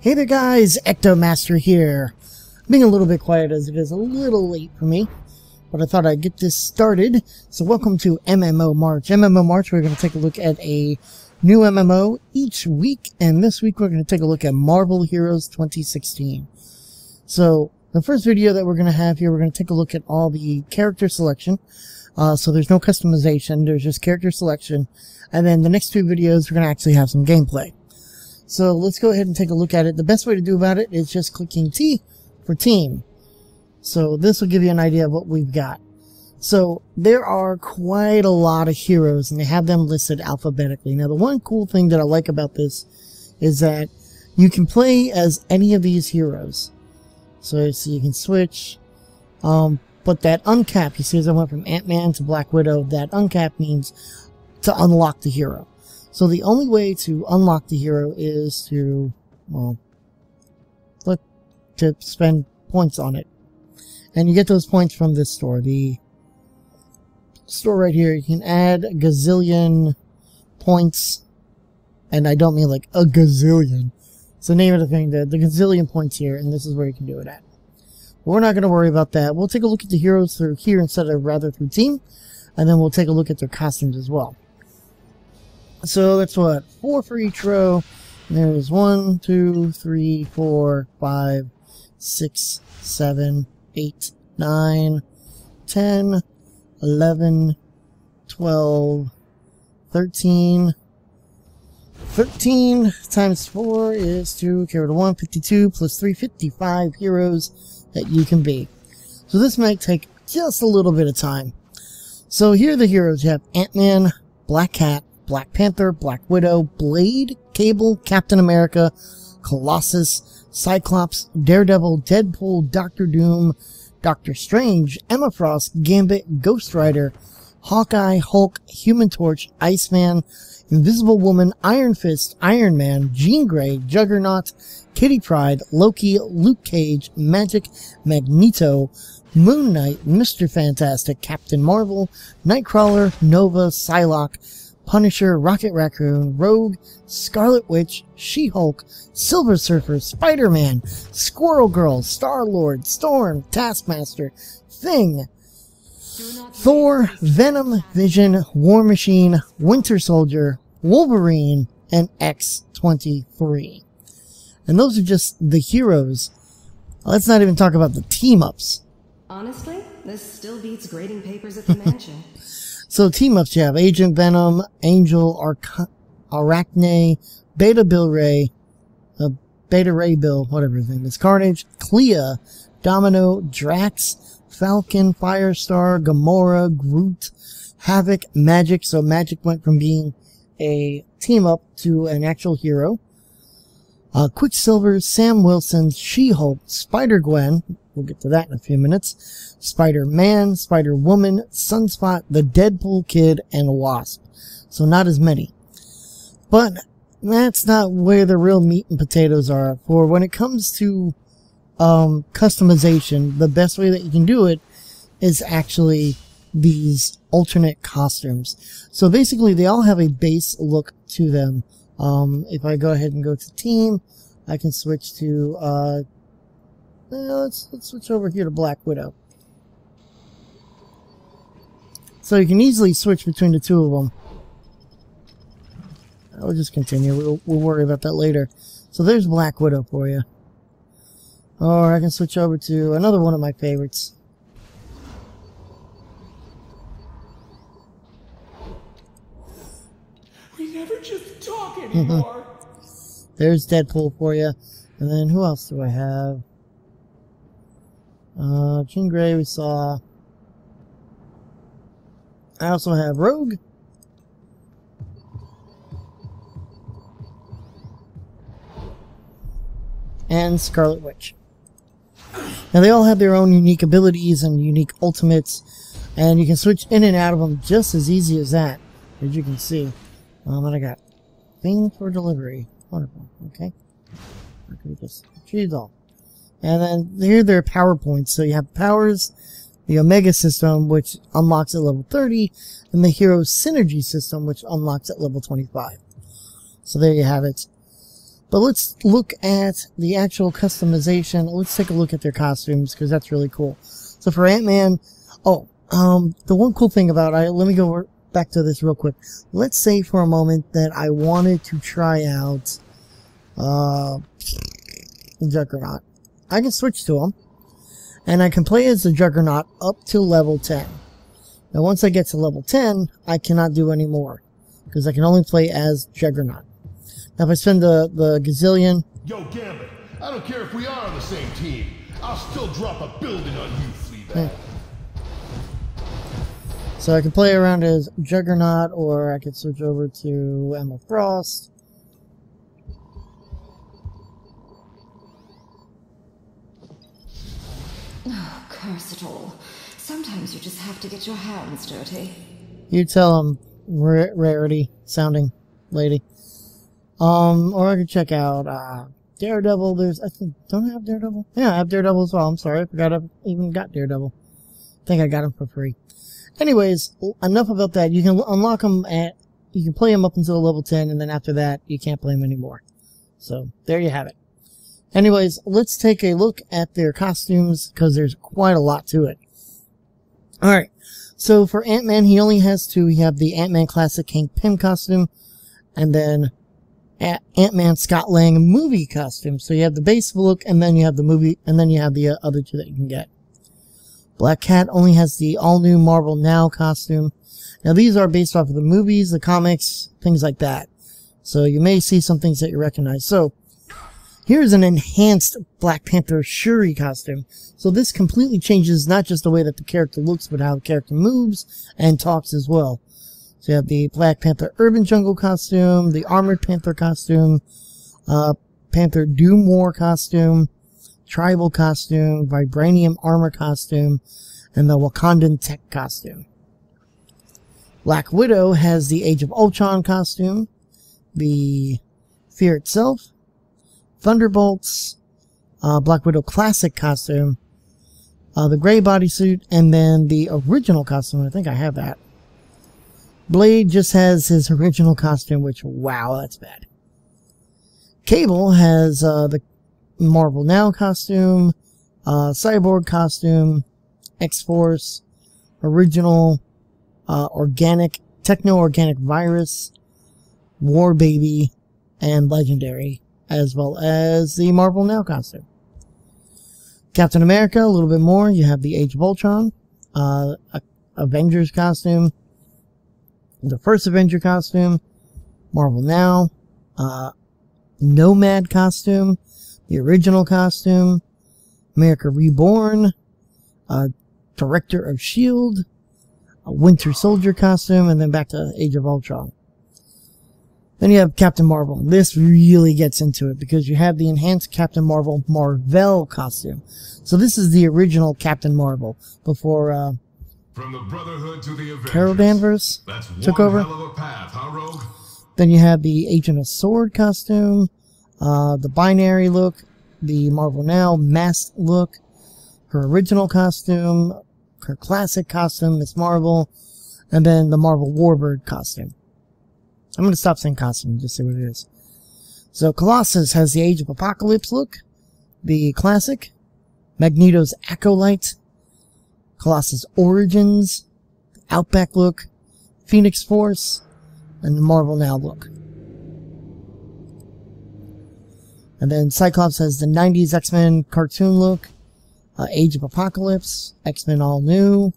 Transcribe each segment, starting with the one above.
Hey there guys, EctoMaster here. Being a little bit quiet as it is a little late for me, but I thought I'd get this started. So welcome to MMO March. MMO March, we're going to take a look at a new MMO each week, and this week we're going to take a look at Marvel Heroes 2016. So the first video that we're going to have here, we're going to take a look at all the character selection. So there's no customization, there's just character selection, and then the next two videos we're going to actually have some gameplay. So let's go ahead and take a look at it. The best way to do about it is just clicking T for team. So this will give you an idea of what we've got. So there are quite a lot of heroes, and they have them listed alphabetically. Now the one cool thing that I like about this is that you can play as any of these heroes. So you can switch. But that uncap, you see as I went from Ant-Man to Black Widow, that uncap means to unlock the hero. So the only way to unlock the hero is to, well, to spend points on it. And you get those points from this store. The store right here, you can add a gazillion points. And I don't mean like a gazillion. It's the name of the thing, the gazillion points here, and this is where you can do it at. But we're not going to worry about that. We'll take a look at the heroes through here instead of rather through team. And then we'll take a look at their costumes as well. So that's what, 4 for each row. There's 1, 2, 3, 4, 5, 6, 7, 8, 9, 10, 11, 12, 13. 13 times 4 is 2, carry to 1, 52, plus 3, 55 heroes that you can be. So this might take just a little bit of time. So here are the heroes. You have Ant-Man, Black Cat, Black Panther, Black Widow, Blade, Cable, Captain America, Colossus, Cyclops, Daredevil, Deadpool, Doctor Doom, Doctor Strange, Emma Frost, Gambit, Ghost Rider, Hawkeye, Hulk, Human Torch, Iceman, Invisible Woman, Iron Fist, Iron Man, Jean Grey, Juggernaut, Kitty Pryde, Loki, Luke Cage, Magic, Magneto, Moon Knight, Mr. Fantastic, Captain Marvel, Nightcrawler, Nova, Psylocke, Punisher, Rocket Raccoon, Rogue, Scarlet Witch, She-Hulk, Silver Surfer, Spider-Man, Squirrel Girl, Star-Lord, Storm, Taskmaster, Thing, Thor, Venom, Vision, War Machine, Winter Soldier, Wolverine, and X-23. And those are just the heroes. Let's not even talk about the team-ups. Honestly, this still beats grading papers at the mansion. So team-ups, you have Agent Venom, Angel, Arachne, Beta Bill Ray, Beta Ray Bill, whatever his name is, Carnage, Clea, Domino, Drax, Falcon, Firestar, Gamora, Groot, Havoc, Magic. So Magic went from being a team-up to an actual hero. Quicksilver, Sam Wilson, She-Hulk, Spider-Gwen, we'll get to that in a few minutes, Spider-Man, Spider-Woman, Sunspot, the Deadpool Kid, and Wasp. So not as many. But that's not where the real meat and potatoes are. For when it comes to customization, the best way that you can do it is actually these alternate costumes. So basically they all have a base look to them. If I go ahead and go to team, I can switch to, let's switch over here to Black Widow. So you can easily switch between the two of them. I'll just continue. We'll worry about that later. So there's Black Widow for you. Or I can switch over to another one of my favorites. We never just talk anymore. There's Deadpool for you. And then who else do I have? Jean Grey we saw. I also have Rogue. And Scarlet Witch. Now they all have their own unique abilities and unique ultimates. And you can switch in and out of them just as easy as that. As you can see. And I got thing for delivery. Wonderful. Okay. I can just choose all. And then here are their power points. So you have powers, the Omega system, which unlocks at level 30, and the Hero Synergy system, which unlocks at level 25. So there you have it. But let's look at the actual customization. Let's take a look at their costumes, because that's really cool. So for Ant-Man, the one cool thing about it, let me go back to this real quick. Let's say for a moment that I wanted to try out Juggernaut. I can switch to him, and I can play as the Juggernaut up to level 10. Now once I get to level 10, I cannot do any more, because I can only play as Juggernaut. Now if I spend the gazillion... Yo, Gambit, I don't care if we are on the same team. I'll still drop a building on you, Fleabag. So I can play around as Juggernaut, or I could switch over to Emma Frost. Oh, curse it all. Sometimes you just have to get your hands dirty. You tell him, Rarity sounding lady. Or I could check out Daredevil. Don't I have Daredevil? Yeah, I have Daredevil as well. I'm sorry, I forgot I even got Daredevil. I think I got him for free. Anyways, enough about that. You can unlock him you can play him up until level 10, and then after that, you can't play him anymore. So, there you have it. Anyways, let's take a look at their costumes, because there's quite a lot to it. Alright, so for Ant-Man, he only has two. We have the Ant-Man Classic Hank Pym costume, and then Ant-Man Scott Lang movie costume. So you have the base look, and then you have the movie, and then you have the other two that you can get. Black Cat only has the all-new Marvel Now costume. Now these are based off of the movies, the comics, things like that. So you may see some things that you recognize. So here's an enhanced Black Panther Shuri costume. So this completely changes not just the way that the character looks, but how the character moves and talks as well. So you have the Black Panther Urban Jungle costume, the Armored Panther costume, Panther Doom War costume, Tribal costume, Vibranium Armor costume, and the Wakandan Tech costume. Black Widow has the Age of Ultron costume, the Fear itself, Thunderbolts, Black Widow Classic costume, the gray bodysuit, and then the original costume. I think I have that. Blade just has his original costume, which, wow, that's bad. Cable has the Marvel Now costume, Cyborg costume, X-Force, original, organic, techno-organic virus, War Baby, and Legendary, as well as the Marvel Now costume. Captain America, a little bit more. You have the Age of Ultron, Avengers costume, the first Avenger costume, Marvel Now, Nomad costume, the original costume, America Reborn, Director of S.H.I.E.L.D., a Winter Soldier costume, and then back to Age of Ultron. Then you have Captain Marvel. This really gets into it, because you have the enhanced Captain Marvel Marvel costume. So this is the original Captain Marvel before From the Brotherhood to the Avengers. Carol Danvers took over. Hell of a path, huh, Rogue? Then you have the Agent of S.W.O.R.D. costume, the binary look, the Marvel Now masked look, her original costume, her classic costume, Miss Marvel, and then the Marvel Warbird costume. I'm going to stop saying costume and just see what it is. So Colossus has the Age of Apocalypse look, the classic, Magneto's Acolyte, Colossus Origins, Outback look, Phoenix Force, and the Marvel Now look. And then Cyclops has the 90s X-Men cartoon look, Age of Apocalypse, X-Men All New,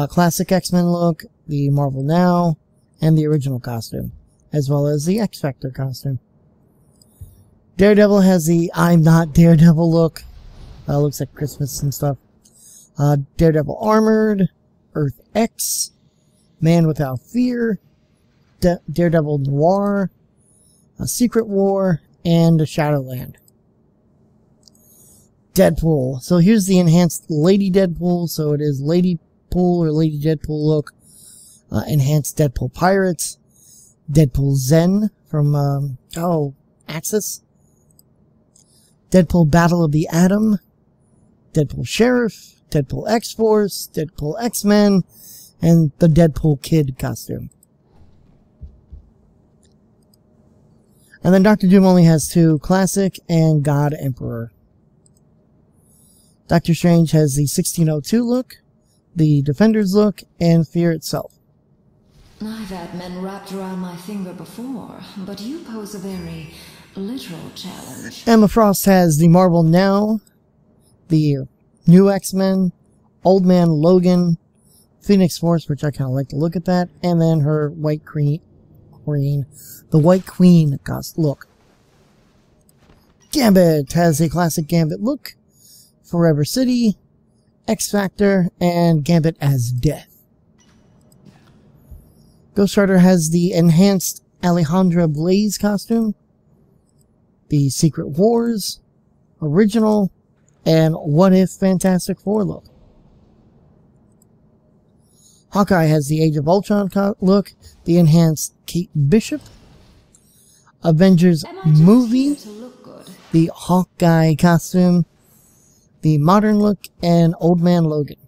classic X-Men look, the Marvel Now, and the original costume, as well as the X-Factor costume. Daredevil has the I'm Not Daredevil look, looks like Christmas and stuff. Daredevil Armored, Earth X, Man Without Fear, Daredevil Noir, Secret War, and Shadowland. Deadpool. So here's the enhanced Lady Deadpool. So it is Lady Pool or Lady Deadpool look. Enhanced Deadpool Pirates. Deadpool Zen from, Axis. Deadpool Battle of the Atom. Deadpool Sheriff. Deadpool X-Force. Deadpool X-Men. And the Deadpool Kid costume. And then Dr. Doom only has 2, Classic and God Emperor. Doctor Strange has the 1602 look, the Defenders look, and Fear itself. I've had men wrapped around my finger before, but you pose a very literal challenge. Emma Frost has the Marvel Now, the new X-Men, Old Man Logan, Phoenix Force, which I kind of like to look at that, and then her White Queen, the White Queen look. Gambit has a classic Gambit look, Forever City, X Factor, and Gambit as Death. Ghost Rider has the enhanced Alejandra Blaze costume, the Secret Wars, Original, and What If Fantastic Four look. Hawkeye has the Age of Ultron look, the enhanced Kate Bishop, Avengers movie, the Hawkeye costume, the modern look, and Old Man Logan.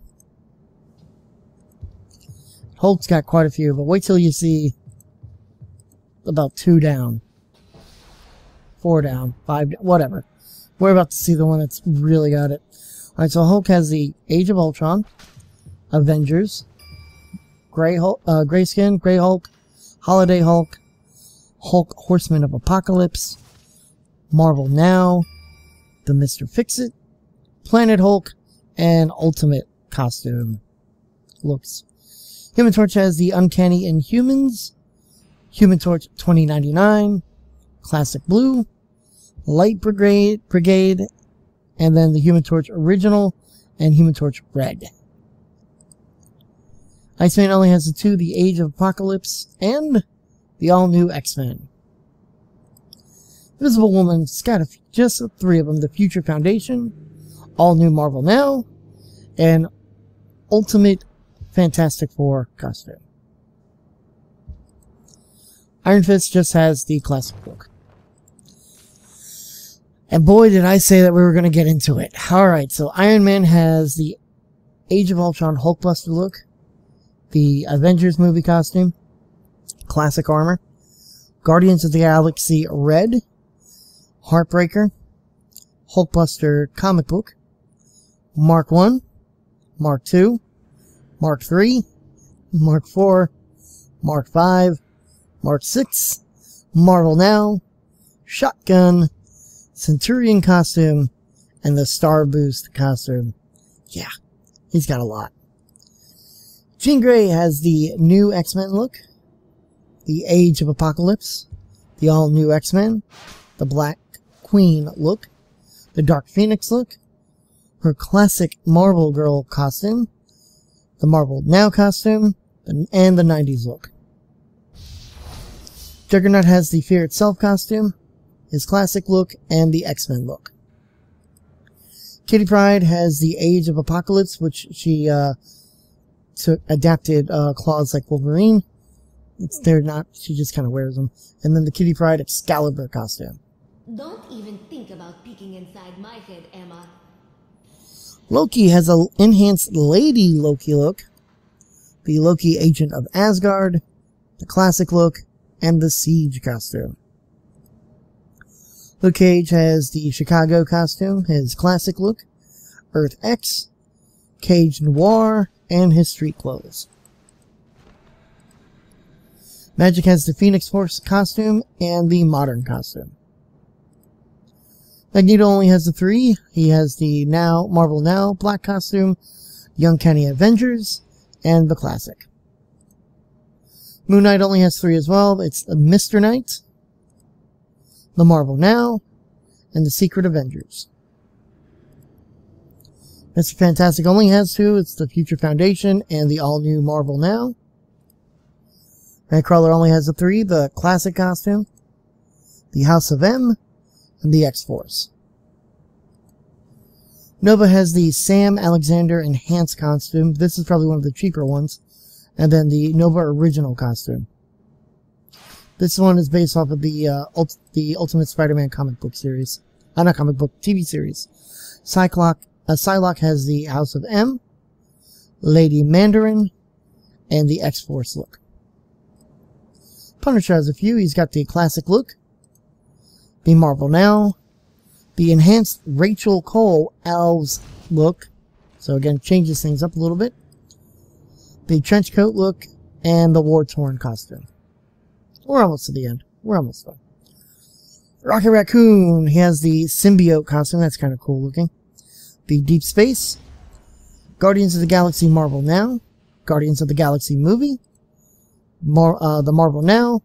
Hulk's got quite a few, but wait till you see about 2 down, 4 down, 5 down, whatever. We're about to see the one that's really got it. Alright, so Hulk has the Age of Ultron, Avengers, Gray Skin, Gray Hulk, Holiday Hulk, Hulk Horseman of Apocalypse, Marvel Now, the Mr. Fix-It, Planet Hulk, and Ultimate costume looks. Human Torch has the Uncanny Inhumans, Human Torch 2099, Classic Blue, Light Brigade, and then the Human Torch Original and Human Torch Red. Iceman only has the 2, the Age of Apocalypse, and the all-new X-Men. Invisible Woman's got just 3 of them, the Future Foundation, all-new Marvel Now, and Ultimate Fantastic Four costume. Iron Fist just has the classic look. And boy, did I say that we were going to get into it. Alright, so Iron Man has the Age of Ultron Hulkbuster look, the Avengers movie costume, classic armor, Guardians of the Galaxy Red, Heartbreaker, Hulkbuster comic book, Mark 1, Mark 2, Mark 3, Mark 4, Mark 5, Mark 6, Marvel Now, Shotgun, Centurion costume, and the Star Boost costume. Yeah, he's got a lot. Jean Grey has the new X-Men look, the Age of Apocalypse, the all-new X-Men, the Black Queen look, the Dark Phoenix look, her classic Marvel Girl costume, the Marvel Now costume, and the 90s look. Juggernaut has the Fear Itself costume, his classic look, and the X-Men look. Kitty Pryde has the Age of Apocalypse, which she adapted claws like Wolverine. They're not, she just kind of wears them. And then the Kitty Pryde Excalibur costume. Don't even think about peeking inside my head, Emma. Loki has an enhanced Lady Loki look, the Loki Agent of Asgard, the classic look, and the Siege costume. Luke Cage has the Chicago costume, his classic look, Earth X, Cage Noir, and his street clothes. Magic has the Phoenix Force costume and the modern costume. Magneto only has the 3. He has the Marvel Now black costume, the Uncanny Avengers, and the classic. Moon Knight only has 3 as well. It's the Mr. Knight, the Marvel Now, and the Secret Avengers. Mr. Fantastic only has 2. It's the Future Foundation and the all-new Marvel Now. Nightcrawler only has the 3. The classic costume, the House of M, and the X-Force. Nova has the Sam Alexander enhanced costume. This is probably one of the cheaper ones. And then the Nova original costume. This one is based off of the Ultimate Spider-Man comic book series. Not comic book, TV series. Psylocke has the House of M, Lady Mandarin, and the X-Force look. Punisher has a few. He's got the classic look, the Marvel Now, the enhanced Rachel Cole Alves look, so again changes things up a little bit, the trench coat look, and the war-torn costume. We're almost to the end. We're almost done. Rocket Raccoon, he has the symbiote costume, that's kind of cool looking. The Deep Space, Guardians of the Galaxy Marvel Now, Guardians of the Galaxy movie, the Marvel Now,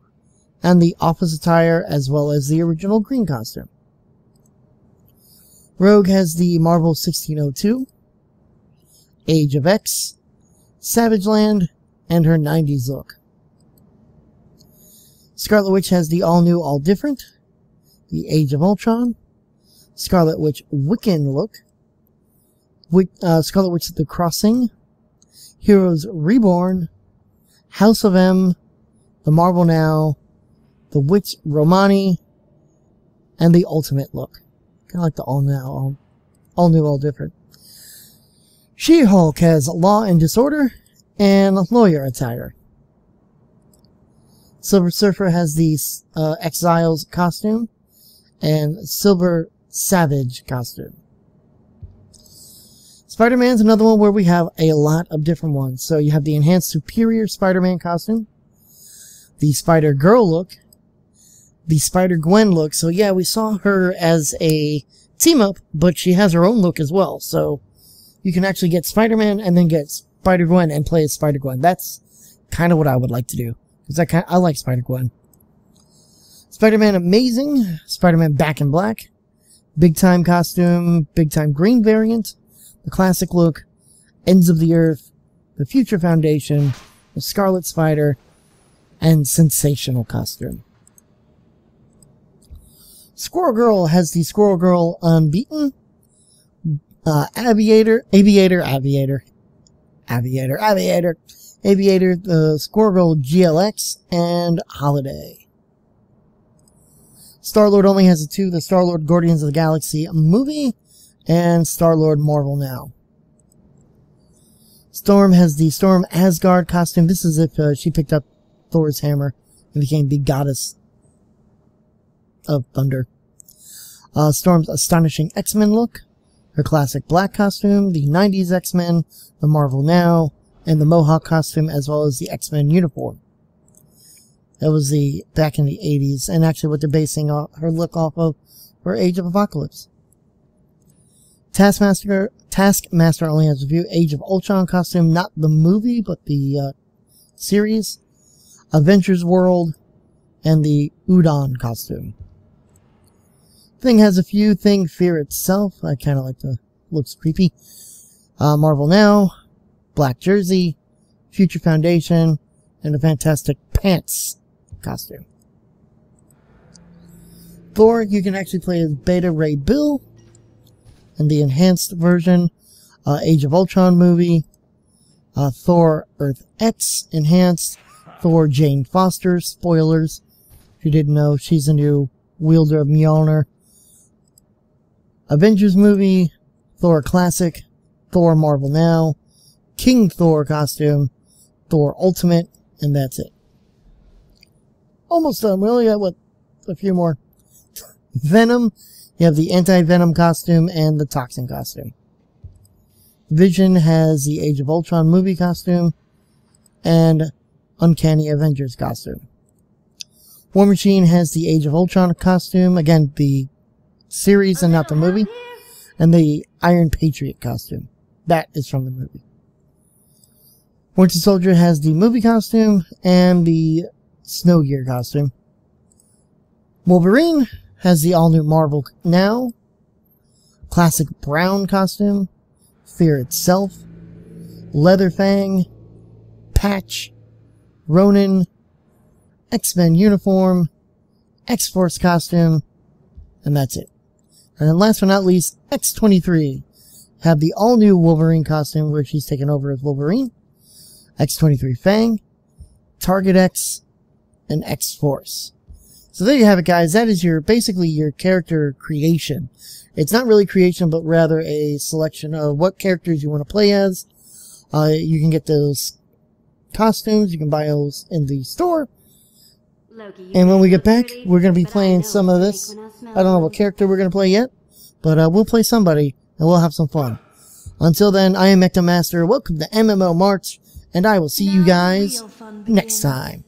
and the office attire, as well as the original green costume. Rogue has the Marvel 1602, Age of X, Savage Land, and her 90s look. Scarlet Witch has the all-new, all-different, the Age of Ultron, Scarlet Witch Wiccan look, Scarlet Witch The Crossing, Heroes Reborn, House of M, the Marvel Now, the Witch Romani, and the Ultimate look. Kind of like the all-new, all-different. She-Hulk has Law and Disorder and Lawyer attire. Silver Surfer has the Exiles costume and Silver Savage costume. Spider-Man's another one where we have a lot of different ones. So you have the enhanced Superior Spider-Man costume, the Spider-Girl look, the Spider-Gwen look. So yeah, we saw her as a team-up, but she has her own look as well. So you can actually get Spider-Man and then get Spider-Gwen and play as Spider-Gwen. That's kind of what I would like to do, because I like Spider-Gwen. Spider-Man Amazing, Spider-Man Back in Black, Big Time costume, Big Time green variant, the classic look, Ends of the Earth, the Future Foundation, the Scarlet Spider, and Sensational costume. Squirrel Girl has the Squirrel Girl Unbeaten, Aviator, the Squirrel Girl GLX, and Holiday. Star-Lord only has the two, the Star-Lord Guardians of the Galaxy movie, and Star-Lord Marvel Now. Storm has the Storm Asgard costume. This is if she picked up Thor's hammer and became the goddess of thunder. Storm's astonishing X-Men look, her classic black costume, the 90s X-Men, the Marvel Now, and the Mohawk costume, as well as the X-Men uniform. That was the back in the 80s, and actually what they're basing her look off of for Age of Apocalypse. Taskmaster only has a few. Age of Ultron costume, not the movie, but the series. Avengers World, and the Udon costume. Thing has a few. Thing Fear itself. I kind of like the looks creepy. Marvel Now, Black Jersey, Future Foundation, and the Fantastic Pants costume. Thor, you can actually play as Beta Ray Bill in the enhanced version. Age of Ultron movie. Thor Earth X enhanced. Thor Jane Foster, spoilers. If you didn't know, she's a new wielder of Mjolnir. Avengers movie. Thor Classic. Thor Marvel Now. King Thor costume. Thor Ultimate. And that's it. Almost done. We only got, what, a few more. Venom. You have the Anti-Venom costume and the Toxin costume. Vision has the Age of Ultron movie costume and Uncanny Avengers costume. War Machine has the Age of Ultron costume, again, the series and not the movie, and the Iron Patriot costume. That is from the movie. Winter Soldier has the movie costume and the Snow Gear costume. Wolverine has the all-new Marvel Now, classic brown costume, Fear itself, Leatherfang, Patch, Ronin, X-Men uniform, X-Force costume, and that's it. And then last but not least, X-23 have the all-new Wolverine costume where she's taken over as Wolverine, X-23 Fang, Target X, and X-Force. So there you have it, guys. That is basically your character creation. It's not really creation, but rather a selection of what characters you want to play as. You can get those costumes. You can buy those in the store. And when we get back, we're going to be playing some of this. I don't know what character we're going to play yet, but we'll play somebody, and we'll have some fun. Until then, I am EctoMaster. Welcome to MMO March, and I will see you guys next time.